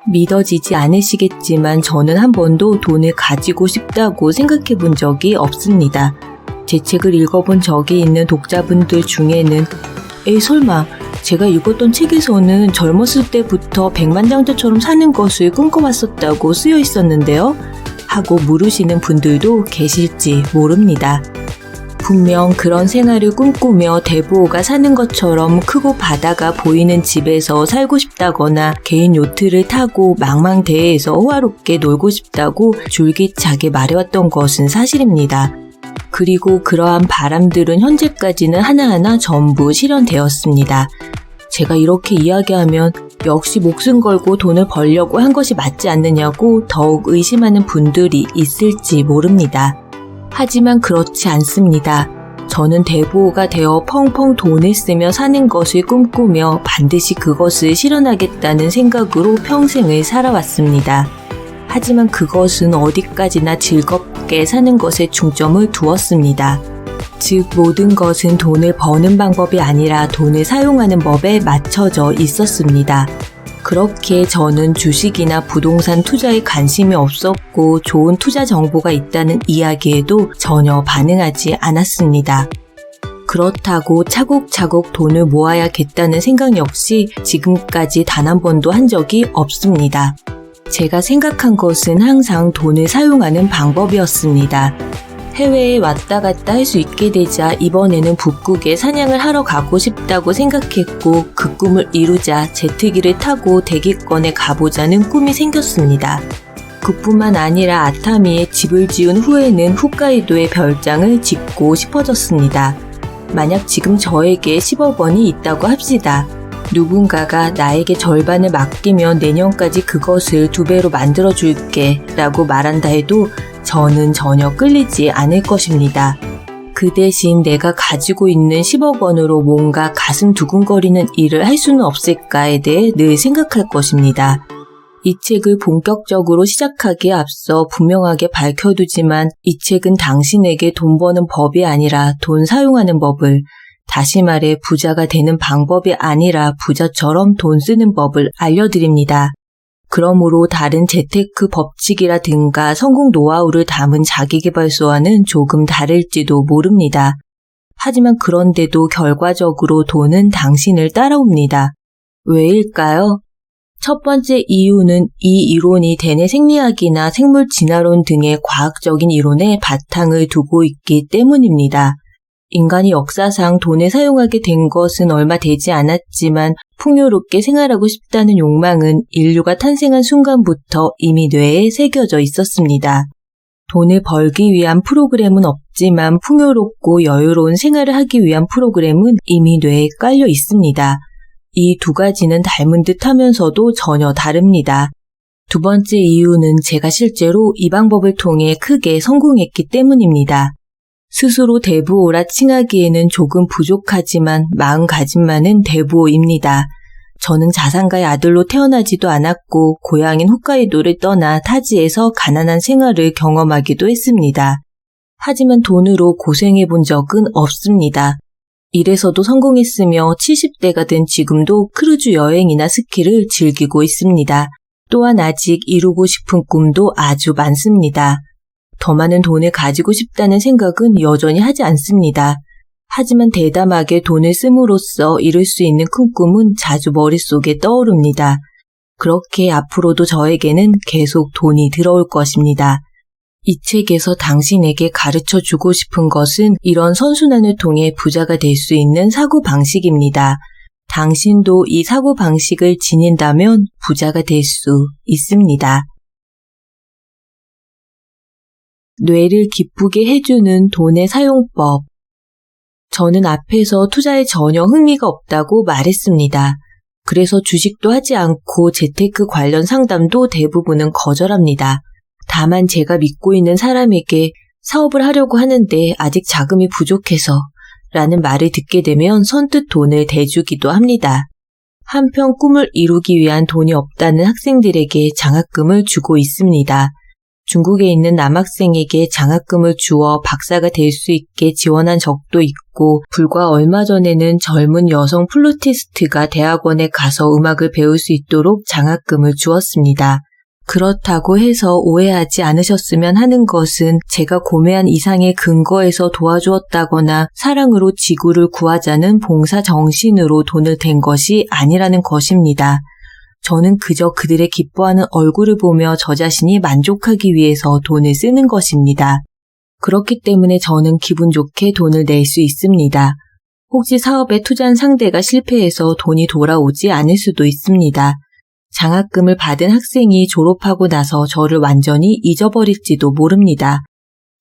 믿어지지 않으시겠지만 저는 한 번도 돈을 가지고 싶다고 생각해 본 적이 없습니다. 제 책을 읽어본 적이 있는 독자분들 중에는 에이 설마 제가 읽었던 책에서는 젊었을 때부터 백만장자처럼 사는 것을 꿈꿔왔었다고 쓰여 있었는데요? 하고 물으시는 분들도 계실지 모릅니다. 분명 그런 생활을 꿈꾸며 대부호가 사는 것처럼 크고 바다가 보이는 집에서 살고 싶다거나 개인 요트를 타고 망망대해에서 호화롭게 놀고 싶다고 줄기차게 말해왔던 것은 사실입니다. 그리고 그러한 바람들은 현재까지는 하나하나 전부 실현되었습니다. 제가 이렇게 이야기하면 역시 목숨 걸고 돈을 벌려고 한 것이 맞지 않느냐고 더욱 의심하는 분들이 있을지 모릅니다. 하지만 그렇지 않습니다. 저는 대부호가 되어 펑펑 돈을 쓰며 사는 것을 꿈꾸며 반드시 그것을 실현하겠다는 생각으로 평생을 살아왔습니다. 하지만 그것은 어디까지나 즐겁게 사는 것에 중점을 두었습니다. 즉 모든 것은 돈을 버는 방법이 아니라 돈을 사용하는 법에 맞춰져 있었습니다. 그렇게 저는 주식이나 부동산 투자에 관심이 없었고 좋은 투자 정보가 있다는 이야기에도 전혀 반응하지 않았습니다. 그렇다고 차곡차곡 돈을 모아야겠다는 생각 역시 지금까지 단 한 번도 한 적이 없습니다. 제가 생각한 것은 항상 돈을 사용하는 방법이었습니다. 해외에 왔다 갔다 할 수 있게 되자 이번에는 북극에 사냥을 하러 가고 싶다고 생각했고 그 꿈을 이루자 제트기를 타고 대기권에 가보자는 꿈이 생겼습니다. 그뿐만 아니라 아타미에 집을 지은 후에는 홋카이도에 별장을 짓고 싶어졌습니다. 만약 지금 저에게 10억 원이 있다고 합시다. 누군가가 나에게 절반을 맡기면 내년까지 그것을 2배로 만들어줄게 라고 말한다 해도 저는 전혀 끌리지 않을 것입니다. 그 대신 내가 가지고 있는 10억 원으로 뭔가 가슴 두근거리는 일을 할 수는 없을까에 대해 늘 생각할 것입니다. 이 책을 본격적으로 시작하기에 앞서 분명하게 밝혀두지만 이 책은 당신에게 돈 버는 법이 아니라 돈 사용하는 법을, 다시 말해 부자가 되는 방법이 아니라 부자처럼 돈 쓰는 법을 알려드립니다. 그러므로 다른 재테크 법칙이라든가 성공 노하우를 담은 자기계발서와는 조금 다를지도 모릅니다. 하지만 그런데도 결과적으로 돈은 당신을 따라옵니다. 왜일까요? 첫 번째 이유는 이 이론이 대뇌 생리학이나 생물 진화론 등의 과학적인 이론에 바탕을 두고 있기 때문입니다. 인간이 역사상 돈을 사용하게 된 것은 얼마 되지 않았지만 풍요롭게 생활하고 싶다는 욕망은 인류가 탄생한 순간부터 이미 뇌에 새겨져 있었습니다. 돈을 벌기 위한 프로그램은 없지만 풍요롭고 여유로운 생활을 하기 위한 프로그램은 이미 뇌에 깔려 있습니다. 이 두 가지는 닮은 듯 하면서도 전혀 다릅니다. 두 번째 이유는 제가 실제로 이 방법을 통해 크게 성공했기 때문입니다. 스스로 대부호라 칭하기에는 조금 부족하지만 마음가짐만은 대부호입니다. 저는 자산가의 아들로 태어나지도 않았고 고향인 홋카이도를 떠나 타지에서 가난한 생활을 경험하기도 했습니다. 하지만 돈으로 고생해 본 적은 없습니다. 이래서도 성공했으며 70대가 된 지금도 크루즈 여행이나 스키를 즐기고 있습니다. 또한 아직 이루고 싶은 꿈도 아주 많습니다. 더 많은 돈을 가지고 싶다는 생각은 여전히 하지 않습니다. 하지만 대담하게 돈을 씀으로써 이룰 수 있는 큰 꿈은 자주 머릿속에 떠오릅니다. 그렇게 앞으로도 저에게는 계속 돈이 들어올 것입니다. 이 책에서 당신에게 가르쳐 주고 싶은 것은 이런 선순환을 통해 부자가 될 수 있는 사고방식입니다. 당신도 이 사고방식을 지닌다면 부자가 될 수 있습니다. 뇌를 기쁘게 해주는 돈의 사용법. 저는 앞에서 투자에 전혀 흥미가 없다고 말했습니다. 그래서 주식도 하지 않고 재테크 관련 상담도 대부분은 거절합니다. 다만 제가 믿고 있는 사람에게 사업을 하려고 하는데 아직 자금이 부족해서 라는 말을 듣게 되면 선뜻 돈을 대주기도 합니다. 한편 꿈을 이루기 위한 돈이 없다는 학생들에게 장학금을 주고 있습니다. 중국에 있는 남학생에게 장학금을 주어 박사가 될 수 있게 지원한 적도 있고 불과 얼마 전에는 젊은 여성 플루티스트가 대학원에 가서 음악을 배울 수 있도록 장학금을 주었습니다. 그렇다고 해서 오해하지 않으셨으면 하는 것은 제가 고매한 이상의 근거에서 도와주었다거나 사랑으로 지구를 구하자는 봉사 정신으로 돈을 댄 것이 아니라는 것입니다. 저는 그저 그들의 기뻐하는 얼굴을 보며 저 자신이 만족하기 위해서 돈을 쓰는 것입니다. 그렇기 때문에 저는 기분 좋게 돈을 낼 수 있습니다. 혹시 사업에 투자한 상대가 실패해서 돈이 돌아오지 않을 수도 있습니다. 장학금을 받은 학생이 졸업하고 나서 저를 완전히 잊어버릴지도 모릅니다.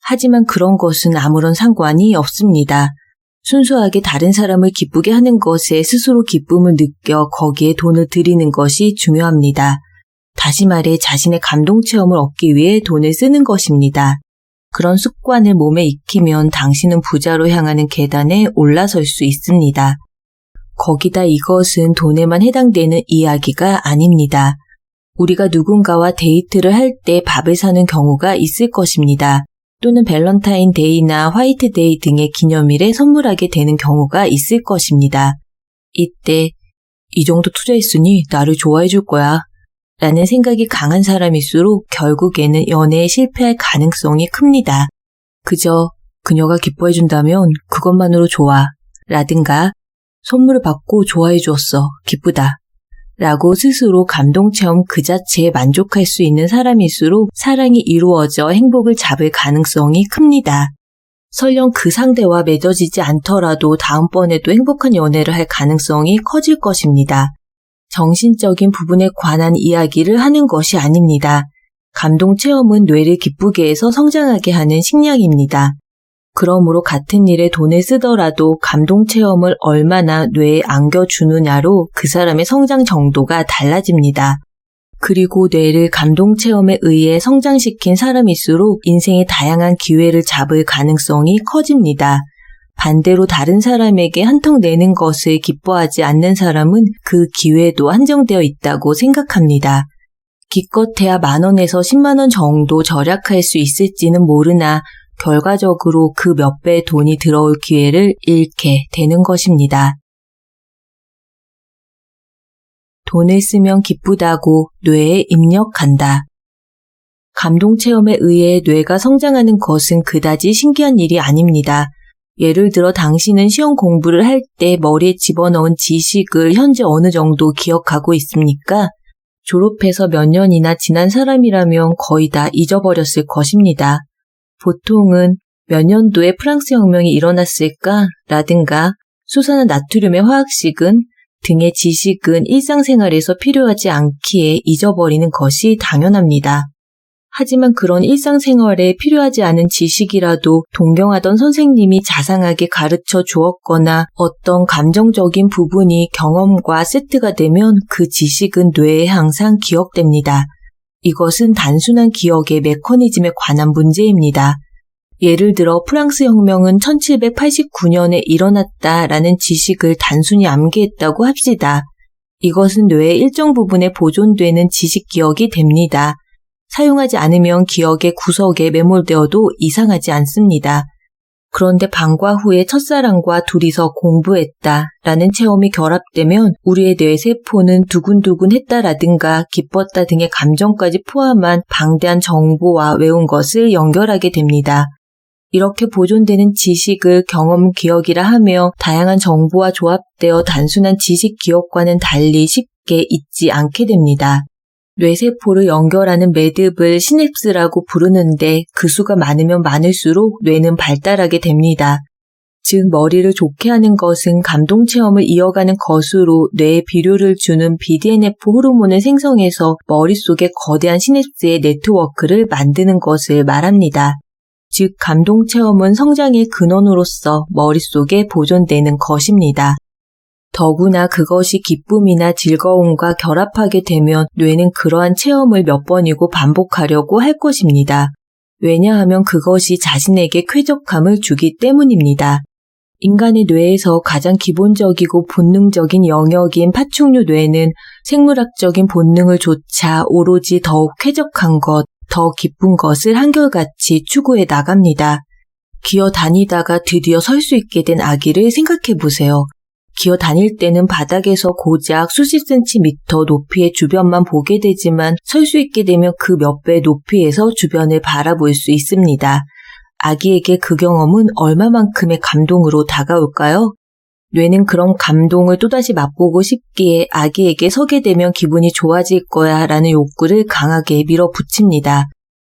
하지만 그런 것은 아무런 상관이 없습니다. 순수하게 다른 사람을 기쁘게 하는 것에 스스로 기쁨을 느껴 거기에 돈을 들이는 것이 중요합니다. 다시 말해 자신의 감동 체험을 얻기 위해 돈을 쓰는 것입니다. 그런 습관을 몸에 익히면 당신은 부자로 향하는 계단에 올라설 수 있습니다. 거기다 이것은 돈에만 해당되는 이야기가 아닙니다. 우리가 누군가와 데이트를 할 때 밥을 사는 경우가 있을 것입니다. 또는 밸런타인데이나 화이트데이 등의 기념일에 선물하게 되는 경우가 있을 것입니다. 이때 이 정도 투자했으니 나를 좋아해 줄 거야 라는 생각이 강한 사람일수록 결국에는 연애에 실패할 가능성이 큽니다. 그저 그녀가 기뻐해 준다면 그것만으로 좋아 라든가 선물을 받고 좋아해 주었어 기쁘다 라고 스스로 감동체험 그 자체에 만족할 수 있는 사람일수록 사랑이 이루어져 행복을 잡을 가능성이 큽니다. 설령 그 상대와 맺어지지 않더라도 다음번에도 행복한 연애를 할 가능성이 커질 것입니다. 정신적인 부분에 관한 이야기를 하는 것이 아닙니다. 감동체험은 뇌를 기쁘게 해서 성장하게 하는 식량입니다. 그러므로 같은 일에 돈을 쓰더라도 감동체험을 얼마나 뇌에 안겨주느냐로 그 사람의 성장 정도가 달라집니다. 그리고 뇌를 감동체험에 의해 성장시킨 사람일수록 인생의 다양한 기회를 잡을 가능성이 커집니다. 반대로 다른 사람에게 한턱 내는 것을 기뻐하지 않는 사람은 그 기회도 한정되어 있다고 생각합니다. 기껏해야 10,000원에서 100,000원 정도 절약할 수 있을지는 모르나 결과적으로 그 몇 배의 돈이 들어올 기회를 잃게 되는 것입니다. 돈을 쓰면 기쁘다고 뇌에 입력한다. 감동체험에 의해 뇌가 성장하는 것은 그다지 신기한 일이 아닙니다. 예를 들어 당신은 시험 공부를 할 때 머리에 집어넣은 지식을 현재 어느 정도 기억하고 있습니까? 졸업해서 몇 년이나 지난 사람이라면 거의 다 잊어버렸을 것입니다. 보통은 몇 년도에 프랑스 혁명이 일어났을까? 라든가 수산화 나트륨의 화학식은 등의 지식은 일상생활에서 필요하지 않기에 잊어버리는 것이 당연합니다. 하지만 그런 일상생활에 필요하지 않은 지식이라도 동경하던 선생님이 자상하게 가르쳐 주었거나 어떤 감정적인 부분이 경험과 세트가 되면 그 지식은 뇌에 항상 기억됩니다. 이것은 단순한 기억의 메커니즘에 관한 문제입니다. 예를 들어 프랑스 혁명은 1789년에 일어났다라는 지식을 단순히 암기했다고 합시다. 이것은 뇌의 일정 부분에 보존되는 지식 기억이 됩니다. 사용하지 않으면 기억의 구석에 매몰되어도 이상하지 않습니다. 그런데 방과 후에 첫사랑과 둘이서 공부했다라는 체험이 결합되면 우리의 뇌세포는 두근두근했다라든가 기뻤다 등의 감정까지 포함한 방대한 정보와 외운 것을 연결하게 됩니다. 이렇게 보존되는 지식을 경험 기억이라 하며 다양한 정보와 조합되어 단순한 지식 기억과는 달리 쉽게 잊지 않게 됩니다. 뇌세포를 연결하는 매듭을 시냅스라고 부르는데 그 수가 많으면 많을수록 뇌는 발달하게 됩니다. 즉 머리를 좋게 하는 것은 감동체험을 이어가는 것으로 뇌에 비료를 주는 BDNF 호르몬을 생성해서 머릿속에 거대한 시냅스의 네트워크를 만드는 것을 말합니다. 즉 감동체험은 성장의 근원으로서 머릿속에 보존되는 것입니다. 더구나 그것이 기쁨이나 즐거움과 결합하게 되면 뇌는 그러한 체험을 몇 번이고 반복하려고 할 것입니다. 왜냐하면 그것이 자신에게 쾌적함을 주기 때문입니다. 인간의 뇌에서 가장 기본적이고 본능적인 영역인 파충류 뇌는 생물학적인 본능을 조차 오로지 더욱 쾌적한 것, 더 기쁜 것을 한결같이 추구해 나갑니다. 기어 다니다가 드디어 설 수 있게 된 아기를 생각해 보세요. 기어 다닐 때는 바닥에서 고작 수십 센티미터 높이의 주변만 보게 되지만 설 수 있게 되면 그 몇 배 높이에서 주변을 바라볼 수 있습니다. 아기에게 그 경험은 얼마만큼의 감동으로 다가올까요? 뇌는 그런 감동을 또다시 맛보고 싶기에 아기에게 서게 되면 기분이 좋아질 거야 라는 욕구를 강하게 밀어붙입니다.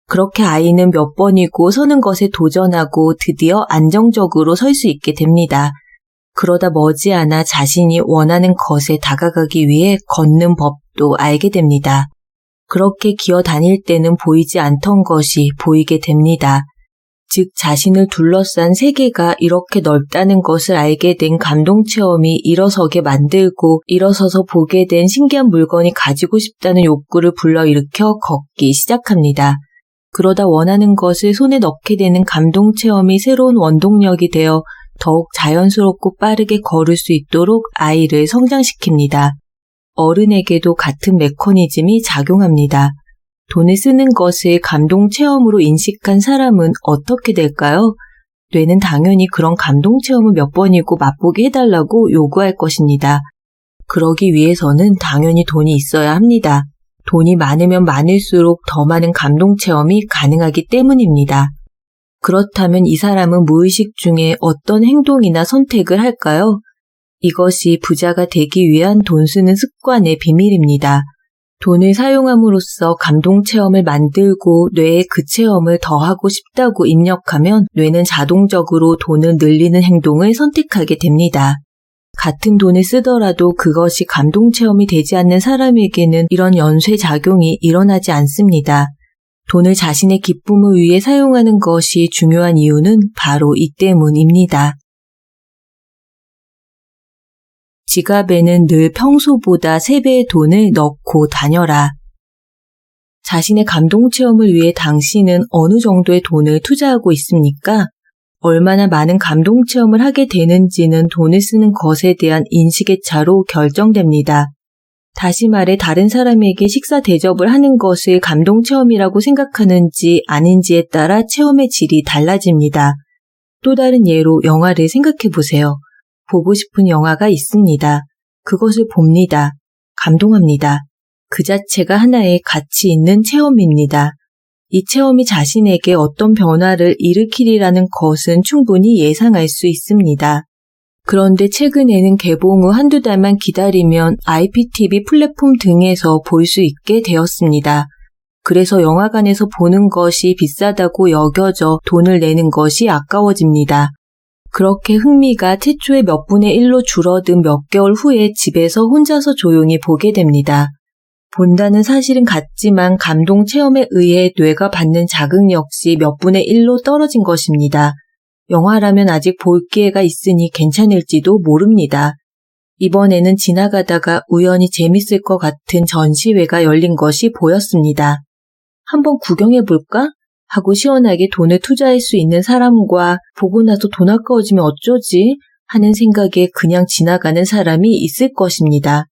그렇게 아이는 몇 번이고 서는 것에 도전하고 드디어 안정적으로 설 수 있게 됩니다. 그러다 머지않아 자신이 원하는 것에 다가가기 위해 걷는 법도 알게 됩니다. 그렇게 기어 다닐 때는 보이지 않던 것이 보이게 됩니다. 즉 자신을 둘러싼 세계가 이렇게 넓다는 것을 알게 된 감동체험이 일어서게 만들고 일어서서 보게 된 신기한 물건이 가지고 싶다는 욕구를 불러일으켜 걷기 시작합니다. 그러다 원하는 것을 손에 넣게 되는 감동체험이 새로운 원동력이 되어 더욱 자연스럽고 빠르게 걸을 수 있도록 아이를 성장시킵니다. 어른에게도 같은 메커니즘이 작용합니다. 돈을 쓰는 것을 감동체험으로 인식한 사람은 어떻게 될까요? 뇌는 당연히 그런 감동체험을 몇 번이고 맛보게 해달라고 요구할 것입니다. 그러기 위해서는 당연히 돈이 있어야 합니다. 돈이 많으면 많을수록 더 많은 감동체험이 가능하기 때문입니다. 그렇다면 이 사람은 무의식 중에 어떤 행동이나 선택을 할까요? 이것이 부자가 되기 위한 돈 쓰는 습관의 비밀입니다. 돈을 사용함으로써 감동체험을 만들고 뇌에 그 체험을 더하고 싶다고 입력하면 뇌는 자동적으로 돈을 늘리는 행동을 선택하게 됩니다. 같은 돈을 쓰더라도 그것이 감동체험이 되지 않는 사람에게는 이런 연쇄작용이 일어나지 않습니다. 돈을 자신의 기쁨을 위해 사용하는 것이 중요한 이유는 바로 이 때문입니다. 지갑에는 늘 평소보다 3배의 돈을 넣고 다녀라. 자신의 감동체험을 위해 당신은 어느 정도의 돈을 투자하고 있습니까? 얼마나 많은 감동체험을 하게 되는지는 돈을 쓰는 것에 대한 인식의 차로 결정됩니다. 다시 말해 다른 사람에게 식사 대접을 하는 것을 감동체험이라고 생각하는지 아닌지에 따라 체험의 질이 달라집니다. 또 다른 예로 영화를 생각해 보세요. 보고 싶은 영화가 있습니다. 그것을 봅니다. 감동합니다. 그 자체가 하나의 가치 있는 체험입니다. 이 체험이 자신에게 어떤 변화를 일으키리라는 것은 충분히 예상할 수 있습니다. 그런데 최근에는 개봉 후 한두 달만 기다리면 IPTV 플랫폼 등에서 볼 수 있게 되었습니다. 그래서 영화관에서 보는 것이 비싸다고 여겨져 돈을 내는 것이 아까워집니다. 그렇게 흥미가 태초의 몇 분의 1로 줄어든 몇 개월 후에 집에서 혼자서 조용히 보게 됩니다. 본다는 사실은 같지만 감동 체험에 의해 뇌가 받는 자극 역시 몇 분의 1로 떨어진 것입니다. 영화라면 아직 볼 기회가 있으니 괜찮을지도 모릅니다. 이번에는 지나가다가 우연히 재밌을 것 같은 전시회가 열린 것이 보였습니다. 한번 구경해볼까? 하고 시원하게 돈을 투자할 수 있는 사람과 보고 나서 돈 아까워지면 어쩌지? 하는 생각에 그냥 지나가는 사람이 있을 것입니다.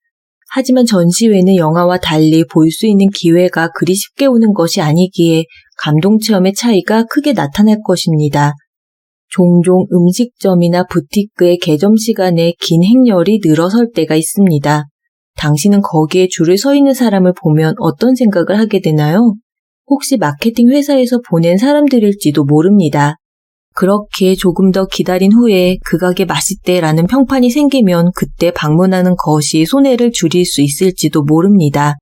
하지만 전시회는 영화와 달리 볼 수 있는 기회가 그리 쉽게 오는 것이 아니기에 감동체험의 차이가 크게 나타날 것입니다. 종종 음식점이나 부티크의 개점 시간에 긴 행렬이 늘어설 때가 있습니다. 당신은 거기에 줄을 서 있는 사람을 보면 어떤 생각을 하게 되나요? 혹시 마케팅 회사에서 보낸 사람들일지도 모릅니다. 그렇게 조금 더 기다린 후에 그 가게 맛있대라는 평판이 생기면 그때 방문하는 것이 손해를 줄일 수 있을지도 모릅니다.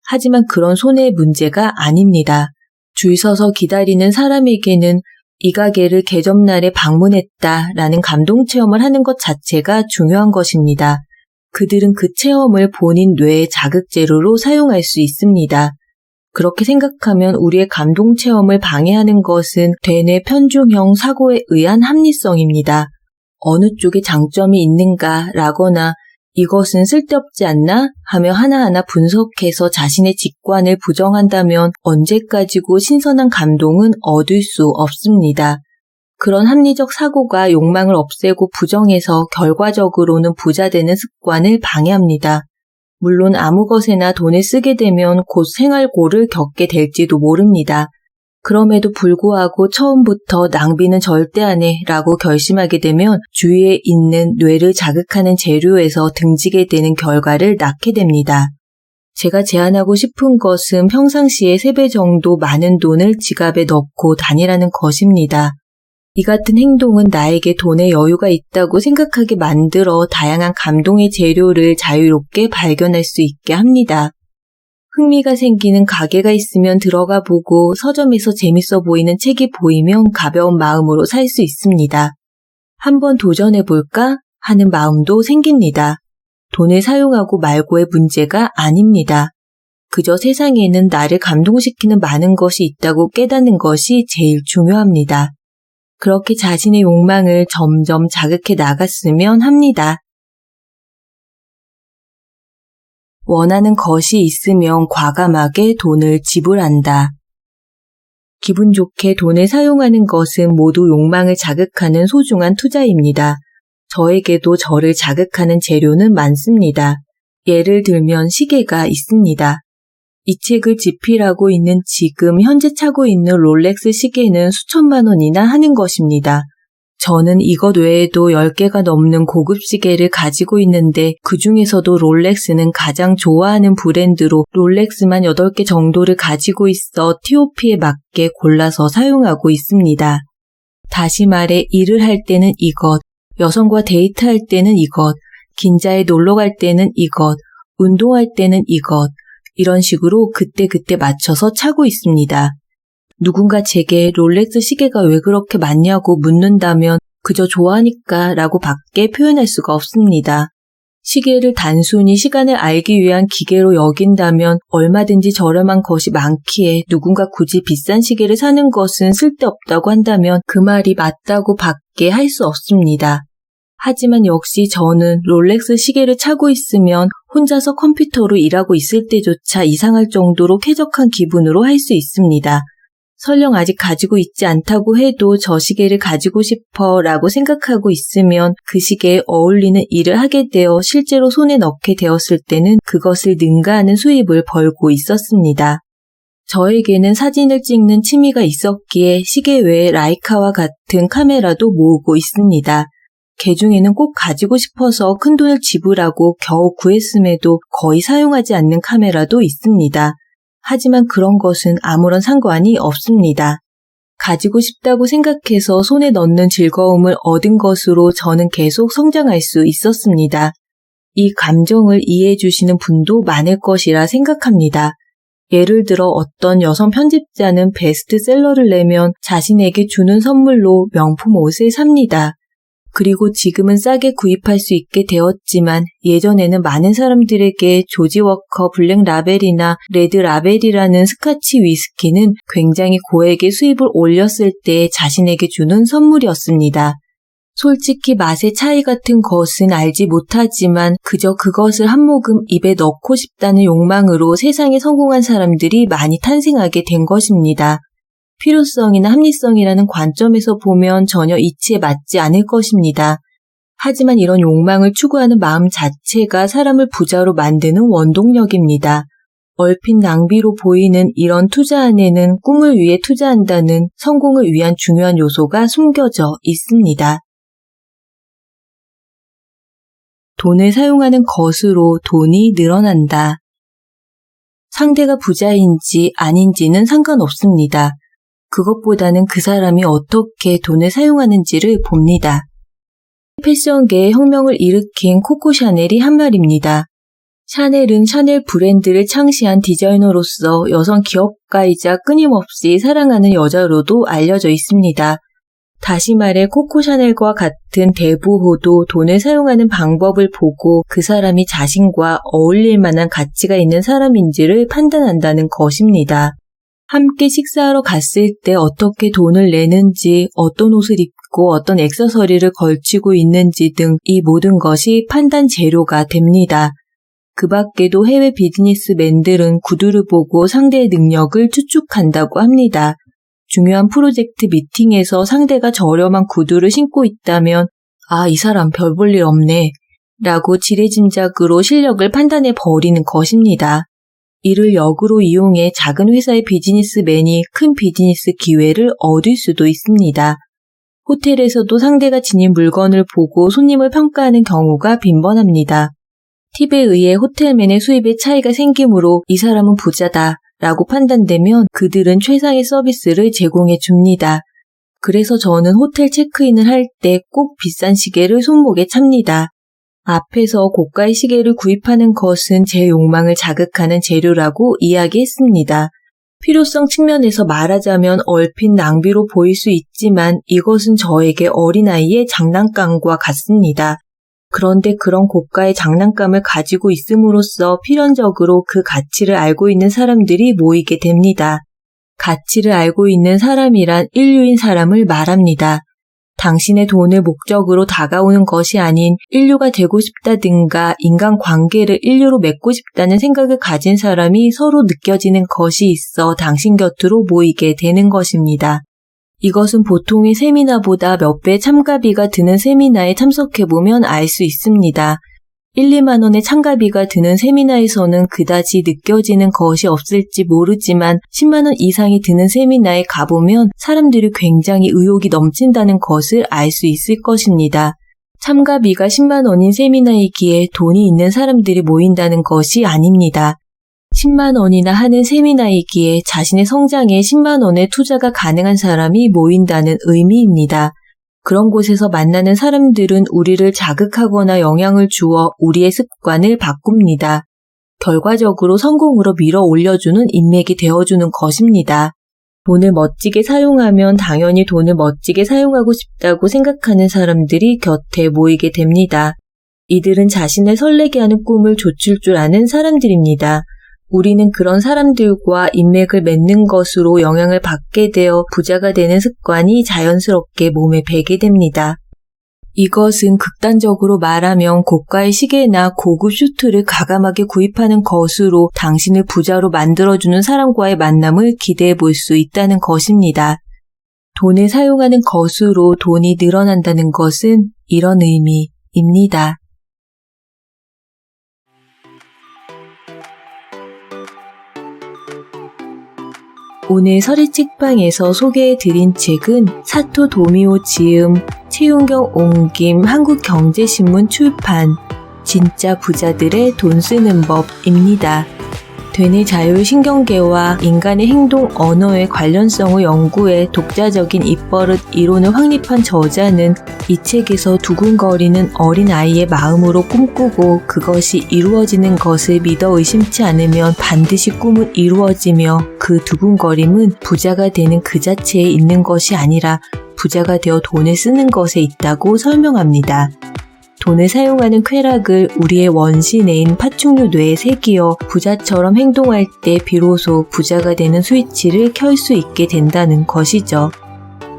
하지만 그런 손해의 문제가 아닙니다. 줄 서서 기다리는 사람에게는 이 가게를 개점날에 방문했다라는 감동체험을 하는 것 자체가 중요한 것입니다. 그들은 그 체험을 본인 뇌의 자극재료로 사용할 수 있습니다. 그렇게 생각하면 우리의 감동체험을 방해하는 것은 되뇌 편중형 사고에 의한 합리성입니다. 어느 쪽에 장점이 있는가 라거나 이것은 쓸데없지 않나 하며 하나하나 분석해서 자신의 직관을 부정한다면 언제까지고 신선한 감동은 얻을 수 없습니다. 그런 합리적 사고가 욕망을 없애고 부정해서 결과적으로는 부자 되는 습관을 방해합니다. 물론 아무 것에나 돈을 쓰게 되면 곧 생활고를 겪게 될지도 모릅니다. 그럼에도 불구하고 처음부터 낭비는 절대 안 해라고 결심하게 되면 주위에 있는 뇌를 자극하는 재료에서 등지게 되는 결과를 낳게 됩니다. 제가 제안하고 싶은 것은 평상시에 3배 정도 많은 돈을 지갑에 넣고 다니라는 것입니다. 이 같은 행동은 나에게 돈의 여유가 있다고 생각하게 만들어 다양한 감동의 재료를 자유롭게 발견할 수 있게 합니다. 흥미가 생기는 가게가 있으면 들어가 보고 서점에서 재밌어 보이는 책이 보이면 가벼운 마음으로 살 수 있습니다. 한번 도전해볼까 하는 마음도 생깁니다. 돈을 사용하고 말고의 문제가 아닙니다. 그저 세상에는 나를 감동시키는 많은 것이 있다고 깨닫는 것이 제일 중요합니다. 그렇게 자신의 욕망을 점점 자극해 나갔으면 합니다. 원하는 것이 있으면 과감하게 돈을 지불한다. 기분 좋게 돈을 사용하는 것은 모두 욕망을 자극하는 소중한 투자입니다. 저에게도 저를 자극하는 재료는 많습니다. 예를 들면 시계가 있습니다. 이 책을 집필하고 있는 지금 현재 차고 있는 롤렉스 시계는 수천만 원이나 하는 것입니다. 저는 이것 외에도 10개가 넘는 고급 시계를 가지고 있는데 그 중에서도 롤렉스는 가장 좋아하는 브랜드로 롤렉스만 8개 정도를 가지고 있어 TOP에 맞게 골라서 사용하고 있습니다. 다시 말해 일을 할 때는 이것, 여성과 데이트할 때는 이것, 긴자에 놀러 갈 때는 이것, 운동할 때는 이것, 이런 식으로 그때그때 맞춰서 차고 있습니다. 누군가 제게 롤렉스 시계가 왜 그렇게 많냐고 묻는다면 그저 좋아하니까 라고 밖에 표현할 수가 없습니다. 시계를 단순히 시간을 알기 위한 기계로 여긴다면 얼마든지 저렴한 것이 많기에 누군가 굳이 비싼 시계를 사는 것은 쓸데없다고 한다면 그 말이 맞다고 밖에 할 수 없습니다. 하지만 역시 저는 롤렉스 시계를 차고 있으면 혼자서 컴퓨터로 일하고 있을 때조차 이상할 정도로 쾌적한 기분으로 할 수 있습니다. 설령 아직 가지고 있지 않다고 해도 저 시계를 가지고 싶어 라고 생각하고 있으면 그 시계에 어울리는 일을 하게 되어 실제로 손에 넣게 되었을 때는 그것을 능가하는 수입을 벌고 있었습니다. 저에게는 사진을 찍는 취미가 있었기에 시계 외에 라이카와 같은 카메라도 모으고 있습니다. 개중에는 꼭 가지고 싶어서 큰돈을 지불하고 겨우 구했음에도 거의 사용하지 않는 카메라도 있습니다. 하지만 그런 것은 아무런 상관이 없습니다. 가지고 싶다고 생각해서 손에 넣는 즐거움을 얻은 것으로 저는 계속 성장할 수 있었습니다. 이 감정을 이해해 주시는 분도 많을 것이라 생각합니다. 예를 들어 어떤 여성 편집자는 베스트셀러를 내면 자신에게 주는 선물로 명품 옷을 삽니다. 그리고 지금은 싸게 구입할 수 있게 되었지만 예전에는 많은 사람들에게 조지워커 블랙 라벨이나 레드 라벨이라는 스카치 위스키는 굉장히 고액의 수입을 올렸을 때 자신에게 주는 선물이었습니다. 솔직히 맛의 차이 같은 것은 알지 못하지만 그저 그것을 한 모금 입에 넣고 싶다는 욕망으로 세상에 성공한 사람들이 많이 탄생하게 된 것입니다. 필요성이나 합리성이라는 관점에서 보면 전혀 이치에 맞지 않을 것입니다. 하지만 이런 욕망을 추구하는 마음 자체가 사람을 부자로 만드는 원동력입니다. 얼핏 낭비로 보이는 이런 투자 안에는 꿈을 위해 투자한다는 성공을 위한 중요한 요소가 숨겨져 있습니다. 돈을 사용하는 것으로 돈이 늘어난다. 상대가 부자인지 아닌지는 상관없습니다. 그것보다는 그 사람이 어떻게 돈을 사용하는지를 봅니다. 패션계의 혁명을 일으킨 코코 샤넬이 한 말입니다. 샤넬은 샤넬 브랜드를 창시한 디자이너로서 여성 기업가이자 끊임없이 사랑하는 여자로도 알려져 있습니다. 다시 말해 코코 샤넬과 같은 대부호도 돈을 사용하는 방법을 보고 그 사람이 자신과 어울릴 만한 가치가 있는 사람인지를 판단한다는 것입니다. 함께 식사하러 갔을 때 어떻게 돈을 내는지, 어떤 옷을 입고 어떤 액세서리를 걸치고 있는지 등 이 모든 것이 판단 재료가 됩니다. 그 밖에도 해외 비즈니스맨들은 구두를 보고 상대의 능력을 추측한다고 합니다. 중요한 프로젝트 미팅에서 상대가 저렴한 구두를 신고 있다면 이 사람 별 볼 일 없네. 라고 지레짐작으로 실력을 판단해 버리는 것입니다. 이를 역으로 이용해 작은 회사의 비즈니스맨이 큰 비즈니스 기회를 얻을 수도 있습니다. 호텔에서도 상대가 지닌 물건을 보고 손님을 평가하는 경우가 빈번합니다. 팁에 의해 호텔맨의 수입에 차이가 생기므로 이 사람은 부자다 라고 판단되면 그들은 최상의 서비스를 제공해 줍니다. 그래서 저는 호텔 체크인을 할 때 꼭 비싼 시계를 손목에 찹니다. 앞에서 고가의 시계를 구입하는 것은 제 욕망을 자극하는 재료라고 이야기했습니다. 필요성 측면에서 말하자면 얼핏 낭비로 보일 수 있지만 이것은 저에게 어린아이의 장난감과 같습니다. 그런데 그런 고가의 장난감을 가지고 있음으로써 필연적으로 그 가치를 알고 있는 사람들이 모이게 됩니다. 가치를 알고 있는 사람이란 인류인 사람을 말합니다. 당신의 돈을 목적으로 다가오는 것이 아닌 인류가 되고 싶다든가 인간관계를 인류로 맺고 싶다는 생각을 가진 사람이 서로 느껴지는 것이 있어 당신 곁으로 모이게 되는 것입니다. 이것은 보통의 세미나보다 몇 배 참가비가 드는 세미나에 참석해보면 알 수 있습니다. 1, 2만 원의 참가비가 드는 세미나에서는 그다지 느껴지는 것이 없을지 모르지만 10만 원 이상이 드는 세미나에 가보면 사람들이 굉장히 의욕이 넘친다는 것을 알 수 있을 것입니다. 참가비가 10만 원인 세미나이기에 돈이 있는 사람들이 모인다는 것이 아닙니다. 10만 원이나 하는 세미나이기에 자신의 성장에 10만 원의 투자가 가능한 사람이 모인다는 의미입니다. 그런 곳에서 만나는 사람들은 우리를 자극하거나 영향을 주어 우리의 습관을 바꿉니다. 결과적으로 성공으로 밀어 올려주는 인맥이 되어주는 것입니다. 돈을 멋지게 사용하면 당연히 돈을 멋지게 사용하고 싶다고 생각하는 사람들이 곁에 모이게 됩니다. 이들은 자신을 설레게 하는 꿈을 좇을 줄 아는 사람들입니다. 우리는 그런 사람들과 인맥을 맺는 것으로 영향을 받게 되어 부자가 되는 습관이 자연스럽게 몸에 배게 됩니다. 이것은 극단적으로 말하면 고가의 시계나 고급 슈트를 가감하게 구입하는 것으로 당신을 부자로 만들어주는 사람과의 만남을 기대해 볼 수 있다는 것입니다. 돈을 사용하는 것으로 돈이 늘어난다는 것은 이런 의미입니다. 오늘 서리책방에서 소개해드린 책은 사토 도미오 지음, 최윤경 옮김 한국경제신문 출판 진짜 부자들의 돈 쓰는 법입니다. 되뇌 자율 신경계와 인간의 행동 언어의 관련성을 연구해 독자적인 입버릇 이론을 확립한 저자는 이 책에서 두근거리는 어린아이의 마음으로 꿈꾸고 그것이 이루어지는 것을 믿어 의심치 않으면 반드시 꿈은 이루어지며 그 두근거림은 부자가 되는 그 자체에 있는 것이 아니라 부자가 되어 돈을 쓰는 것에 있다고 설명합니다. 돈을 사용하는 쾌락을 우리의 원시내인 파충류 뇌에 새기어 부자처럼 행동할 때 비로소 부자가 되는 스위치를 켤 수 있게 된다는 것이죠.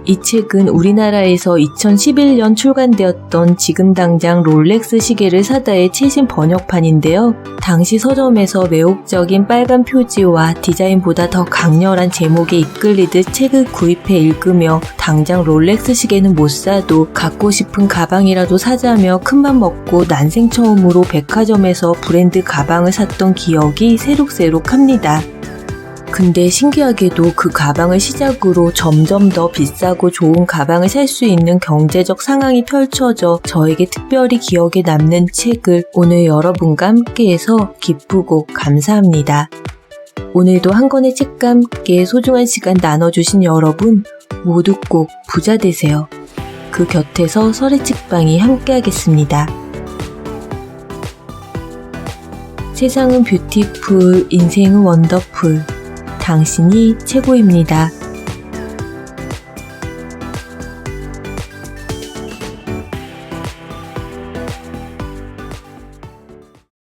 이 책은 우리나라에서 2011년 출간되었던 지금 당장 롤렉스 시계를 사다의 최신 번역판인데요. 당시 서점에서 매혹적인 빨간 표지와 디자인보다 더 강렬한 제목에 이끌리듯 책을 구입해 읽으며 당장 롤렉스 시계는 못 사도 갖고 싶은 가방이라도 사자며 큰맘 먹고 난생 처음으로 백화점에서 브랜드 가방을 샀던 기억이 새록새록합니다. 근데 신기하게도 그 가방을 시작으로 점점 더 비싸고 좋은 가방을 살 수 있는 경제적 상황이 펼쳐져 저에게 특별히 기억에 남는 책을 오늘 여러분과 함께해서 기쁘고 감사합니다. 오늘도 한 권의 책과 함께 소중한 시간 나눠주신 여러분 모두 꼭 부자 되세요. 그 곁에서 설의책방이 함께하겠습니다. 세상은 뷰티풀, 인생은 원더풀. 당신이 최고입니다.